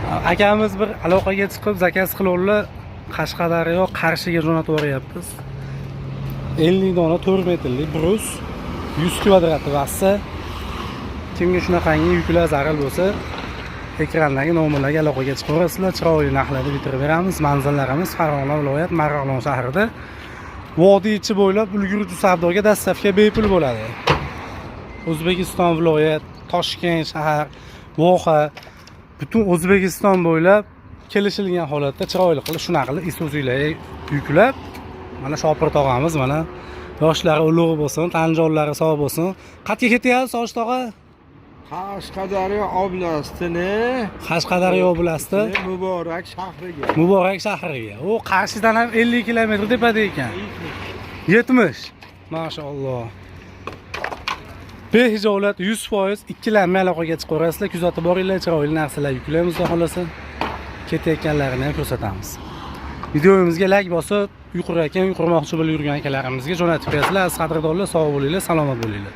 Akamiz bir aloqaga chiqib, zakaz qiluvlar Qashqadaryo Qarshiga jo'natib boryapmiz. 50 dona 4 metrlik brus, 100 kvadrat vassa. Kimga shunaqangi yuklar zarur bo'lsa, ekrandagi nomerlarga aloqaga chiqaverasizlar. Chiroyli narxlarda bitirib beramiz. Manzillarimiz Farg'ona viloyat Marg'ilon shahrida. Vodiy ichi bo'ylab ulguruvchi savdoga dastlabki bepul bo'ladi. O'zbekiston viloyat, Toshkent shahar, Voha, butun O'zbekiston bo'ylab kelishilgan holatda chiroyli qilib shunaqa qilib Isuzu'lar yuklab, mana Shopir tog'amiz mana yoshlari ulug' bo'lsin, tanjonlari sog' bo'lsin. Qayerga ketyapsiz, Soch tog'a? Qashqadaryo oblasti Muborak shahriga. Muborak shahriga. O Qarshidan ham 50 kilometr tepada ekan. 70. Maşallah. Behijovlat 100% ikkilanmay aloqaga chiqaverasizlar. Kuzatib boringlar, chiroyli narsalar yuklaymiz, xohlasa. Ketayotganlarini ham ko'rsatamiz. Videomizga like bosib, yuqurmoqchi bo'lib yurgan akalarimizga jo'natib berasizlar. Aziz qadrdonlar, sog' bo'linglar, salomat bo'linglar.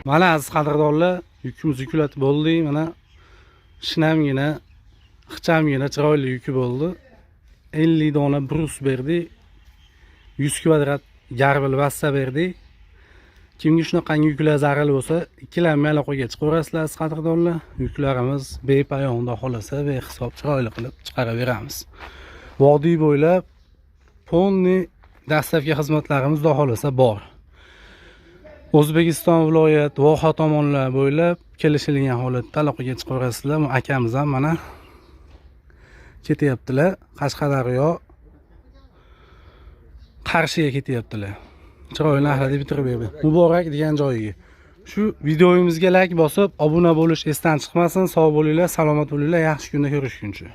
Mana aziz qadrdonlar, yukimizni yuklatib bo'ldik. Mana shinamgina, ixchamgina chiroyli yuki bo'ldi. 50 dona brus berdik. 100 kvadrat garbil vassa berdik. Kimga shunaqangi yuklar zarur bo'lsa, ikkilanmay aloqaga chiqaverasizlar, aziz qadrdonlar. Yuklarimiz bepoyon xohlasa, behisob chiroyli qilib chiqarib beramiz. Vodiy bo'ylab ponni dastlabki xizmatlarimiz xohlasa bor. O'zbekiston viloyat Voha tomonlar bo'ylab kelishilgan holatda aloqaga chiqaverasizlar. Akamiz ham mana ketyaptilar. Qashqadaryo Qarshiga ketyaptilar. Chiroyli narxlarda bitirib berdi. Muborak degan joyiga. Shu videomizga like bosib, obuna bo'lish esdan chiqmasin. Sog' bo'linglar, salomat bo'linglar, yaxshi kunda ko'rishguncha.